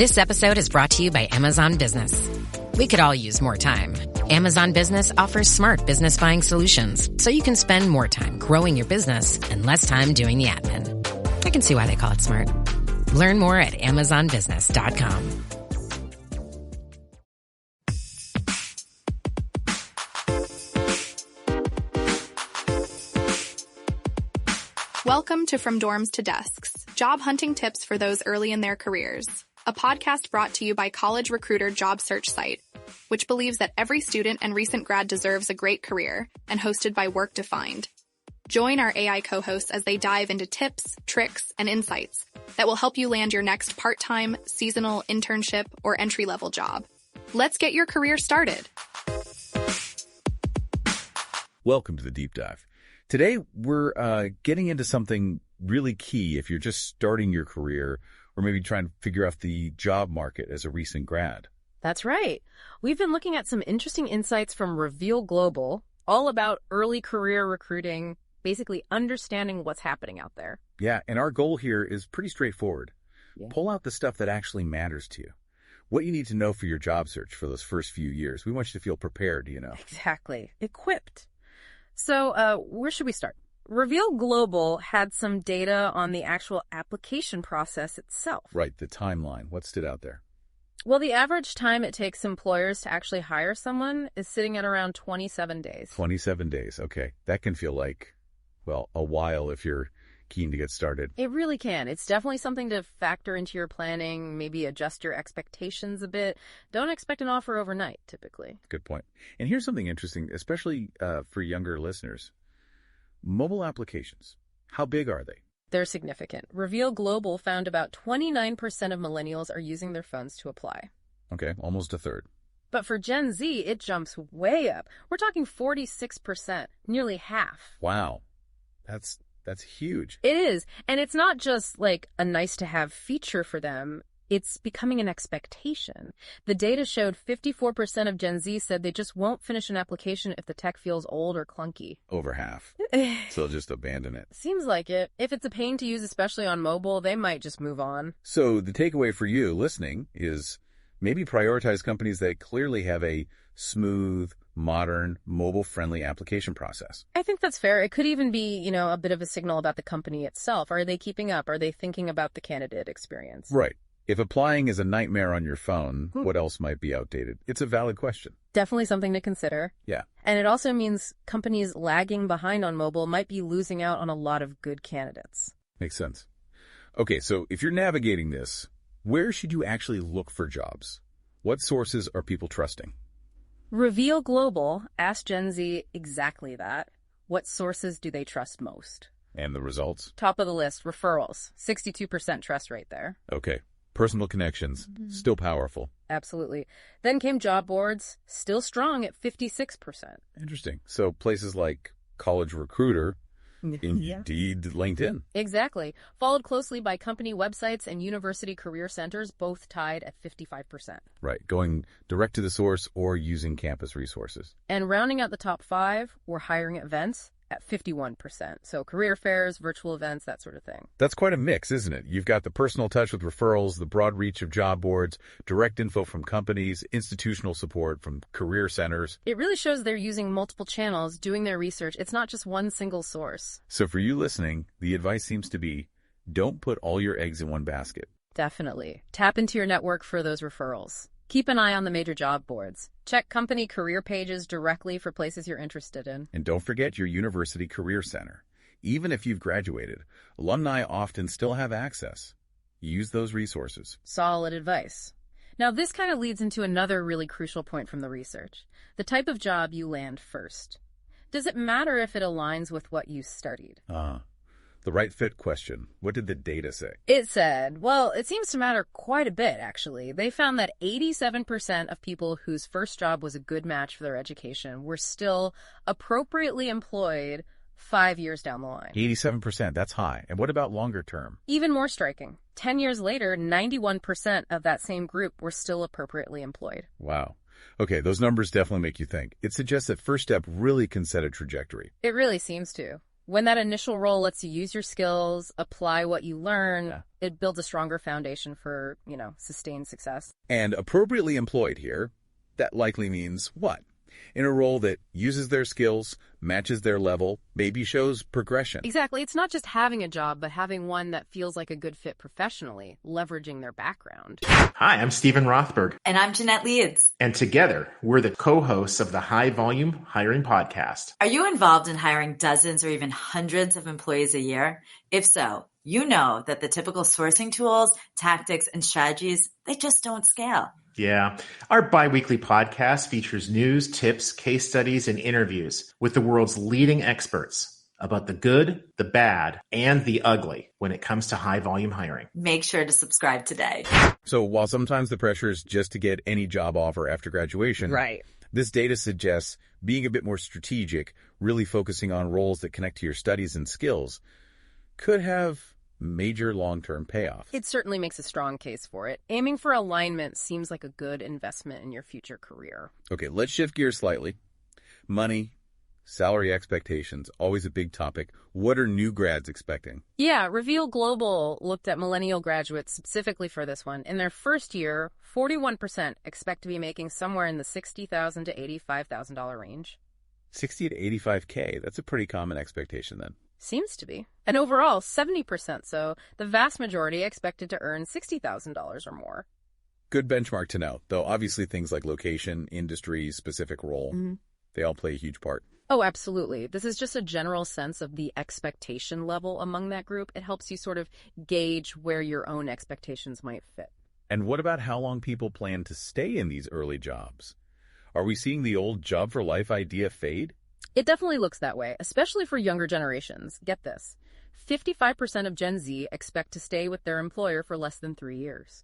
This episode is brought to you by Amazon Business. We could all use more time. Amazon Business offers smart business buying solutions, so you can spend more time growing your business and less time doing the admin. I can see why they call it smart. Learn more at amazonbusiness.com. Welcome to From Dorms to Desks, job hunting tips for those early in their careers. A podcast brought to you by College Recruiter job search site, which believes that every student and recent grad deserves a great career, and hosted by Work Defined. Join our AI co-hosts as they dive into tips, tricks, and insights that will help you land your next part-time, seasonal, internship, or entry-level job. Let's get your career started. Welcome to the Deep Dive. Today, we're getting into something really key if you're just starting your career or maybe trying to figure out the job market as a recent grad. That's right. We've been looking at some interesting insights from Reveal Global, all about early career recruiting, basically understanding what's happening out there. Yeah, and our goal here is pretty straightforward. Yeah. Pull out the stuff that actually matters to you. What you need to know for your job search for those first few years. We want you to feel prepared, Exactly. Equipped. So where should we start? Reveal Global had some data on the actual application process itself. Right, the timeline. What stood out there? Well, the average time it takes employers to actually hire someone is sitting at around 27 days. 27 days, okay. That can feel like, well, a while if you're keen to get started. It really can. It's definitely something to factor into your planning, maybe adjust your expectations a bit. Don't expect an offer overnight, typically. Good point. And here's something interesting, especially for younger listeners. Mobile applications, how big are they? They're significant. Reveal Global found about 29% of millennials are using their phones to apply. Okay, almost a third. But for Gen Z, it jumps way up. We're talking 46%, nearly half. Wow, that's huge. It is. And it's not just like a nice-to-have feature for them. It's becoming an expectation. The data showed 54% of Gen Z said they just won't finish an application if the tech feels old or clunky. Over half. So they'll just abandon it. Seems like it. If it's a pain to use, especially on mobile, they might just move on. So the takeaway for you listening is maybe prioritize companies that clearly have a smooth, modern, mobile-friendly application process. I think that's fair. It could even be, a bit of a signal about the company itself. Are they keeping up? Are they thinking about the candidate experience? Right. If applying is a nightmare on your phone, what else might be outdated? It's a valid question. Definitely something to consider. Yeah. And it also means companies lagging behind on mobile might be losing out on a lot of good candidates. Makes sense. Okay, so if you're navigating this, where should you actually look for jobs? What sources are people trusting? Reveal Global asked Gen Z exactly that. What sources do they trust most? And the results? Top of the list, referrals. 62% trust rate there. Okay. Personal connections, still powerful. Absolutely. Then came job boards, still strong at 56%. Interesting. So places like College Recruiter, Indeed, LinkedIn. Exactly. Followed closely by company websites and university career centers, both tied at 55%. Right. Going direct to the source or using campus resources. And rounding out the top 5 were hiring events at 51%. So career fairs, virtual events, that sort of thing. That's quite a mix, isn't it? You've got the personal touch with referrals, the broad reach of job boards, direct info from companies, institutional support from career centers. It really shows they're using multiple channels, doing their research. It's not just one single source. So for you listening, the advice seems to be, don't put all your eggs in one basket. Definitely. Tap into your network for those referrals. Keep an eye on the major job boards. Check company career pages directly for places you're interested in. And don't forget your university career center. Even if you've graduated, alumni often still have access. Use those resources. Solid advice. Now, this kind of leads into another really crucial point from the research. The type of job you land first. Does it matter if it aligns with what you studied? The right fit question. What did the data say? It said, well, it seems to matter quite a bit, actually. They found that 87% of people whose first job was a good match for their education were still appropriately employed 5 years down the line. 87%, that's high. And what about longer term? Even more striking. 10 years later, 91% of that same group were still appropriately employed. Wow. Okay, those numbers definitely make you think. It suggests that first step really can set a trajectory. It really seems to. When that initial role lets you use your skills, apply what you learn, it builds a stronger foundation for, sustained success. And appropriately employed here, that likely means what? In a role that uses their skills, matches their level, maybe shows progression. Exactly. It's not just having a job, but having one that feels like a good fit professionally, leveraging their background. Hi, I'm Stephen Rothberg. And I'm Jeanette Leeds. And together, we're the co-hosts of the High Volume Hiring Podcast. Are you involved in hiring dozens or even hundreds of employees a year? If so, you know that the typical sourcing tools, tactics, and strategies, they just don't scale. Yeah. Our bi-weekly podcast features news, tips, case studies, and interviews with the world's leading experts about the good, the bad, and the ugly when it comes to high-volume hiring. Make sure to subscribe today. So while sometimes the pressure is just to get any job offer after graduation, right, this data suggests being a bit more strategic, really focusing on roles that connect to your studies and skills, could have major long-term payoff. It certainly makes a strong case for it. Aiming for alignment seems like a good investment in your future career. Okay, let's shift gears slightly. Money, salary expectations, always a big topic. What are new grads expecting? Yeah, Reveal Global looked at millennial graduates specifically for this one. In their first year, 41% expect to be making somewhere in the $60,000 to $85,000 range. $60 to $85K, that's a pretty common expectation then. Seems to be. And overall, 70%, so the vast majority expected to earn $60,000 or more. Good benchmark to know, though obviously things like location, industry, specific role, they all play a huge part. Oh, absolutely. This is just a general sense of the expectation level among that group. It helps you sort of gauge where your own expectations might fit. And what about how long people plan to stay in these early jobs? Are we seeing the old job for life idea fade? It definitely looks that way, especially for younger generations. Get this. 55% of Gen Z expect to stay with their employer for less than 3 years.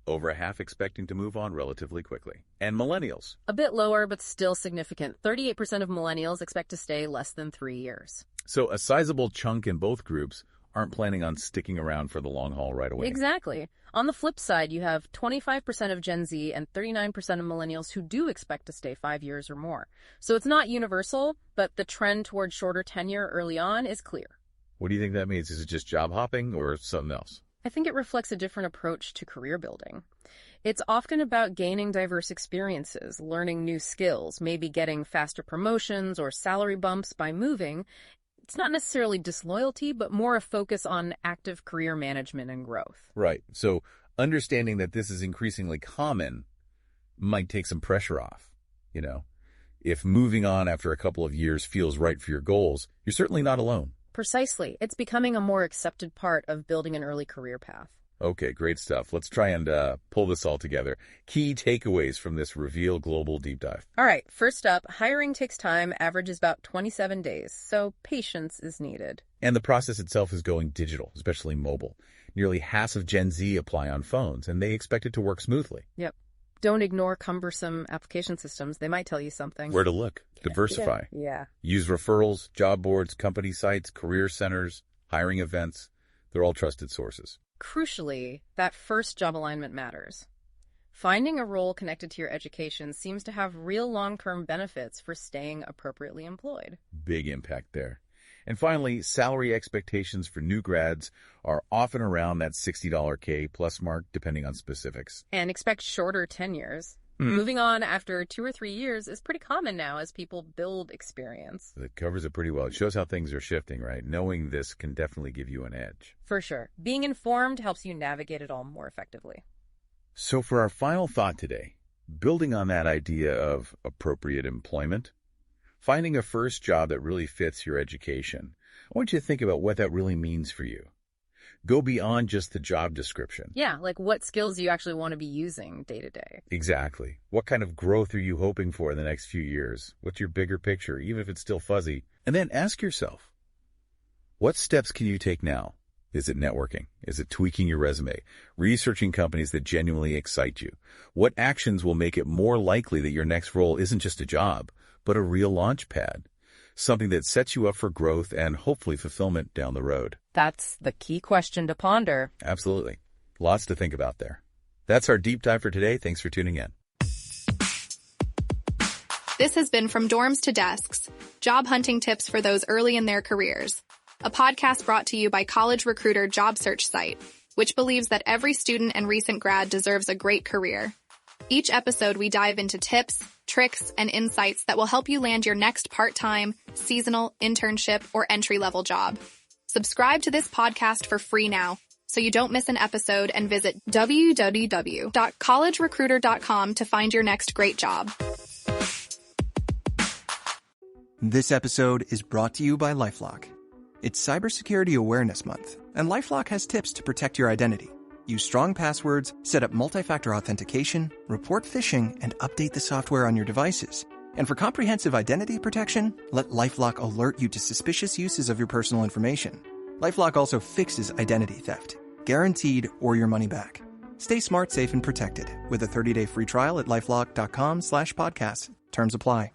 Over a half expecting to move on relatively quickly. And millennials? A bit lower, but still significant. 38% of millennials expect to stay less than 3 years. So a sizable chunk in both groups aren't planning on sticking around for the long haul right away. Exactly. On the flip side, you have 25% of Gen Z and 39% of millennials who do expect to stay 5 years or more. So it's not universal, but the trend towards shorter tenure early on is clear. What do you think that means? Is it just job hopping or something else? I think it reflects a different approach to career building. It's often about gaining diverse experiences, learning new skills, maybe getting faster promotions or salary bumps by moving. It's not necessarily disloyalty, but more a focus on active career management and growth. Right. So understanding that this is increasingly common might take some pressure off. If moving on after a couple of years feels right for your goals, you're certainly not alone. Precisely. It's becoming a more accepted part of building an early career path. Okay, great stuff. Let's try and pull this all together. Key takeaways from this Reveal Global Deep Dive. All right, first up, hiring takes time, averages about 27 days, so patience is needed. And the process itself is going digital, especially mobile. Nearly half of Gen Z apply on phones, and they expect it to work smoothly. Yep. Don't ignore cumbersome application systems. They might tell you something. Where to look. Diversify. Yeah. Use referrals, job boards, company sites, career centers, hiring events. They're all trusted sources. Crucially, that first job alignment matters. Finding a role connected to your education seems to have real long-term benefits for staying appropriately employed. Big impact there. And finally, salary expectations for new grads are often around that $60K plus mark, depending on specifics. And expect shorter tenures. Moving on after 2 or 3 years is pretty common now as people build experience. It covers it pretty well. It shows how things are shifting, right? Knowing this can definitely give you an edge. For sure. Being informed helps you navigate it all more effectively. So for our final thought today, building on that idea of appropriate employment, finding a first job that really fits your education, I want you to think about what that really means for you. Go beyond just the job description. Yeah, like what skills you actually want to be using day to day. Exactly. What kind of growth are you hoping for in the next few years? What's your bigger picture, even if it's still fuzzy? And then ask yourself, what steps can you take now? Is it networking? Is it tweaking your resume? Researching companies that genuinely excite you? What actions will make it more likely that your next role isn't just a job, but a real launch pad? Something that sets you up for growth and hopefully fulfillment down the road. That's the key question to ponder. Absolutely. Lots to think about there. That's our deep dive for today. Thanks for tuning in. This has been From Dorms to Desks. Job hunting tips for those early in their careers. A podcast brought to you by College Recruiter job search site, which believes that every student and recent grad deserves a great career. Each episode, we dive into tips, tricks, and insights that will help you land your next part-time, seasonal, internship, or entry-level job. Subscribe to this podcast for free now, so you don't miss an episode, and visit www.collegerecruiter.com to find your next great job. This episode is brought to you by LifeLock. It's Cybersecurity Awareness Month, and LifeLock has tips to protect your identity. Use strong passwords, set up multi-factor authentication, report phishing, and update the software on your devices. And for comprehensive identity protection, let LifeLock alert you to suspicious uses of your personal information. LifeLock also fixes identity theft, guaranteed or your money back. Stay smart, safe, and protected with a 30-day free trial at LifeLock.com/podcast. Terms apply.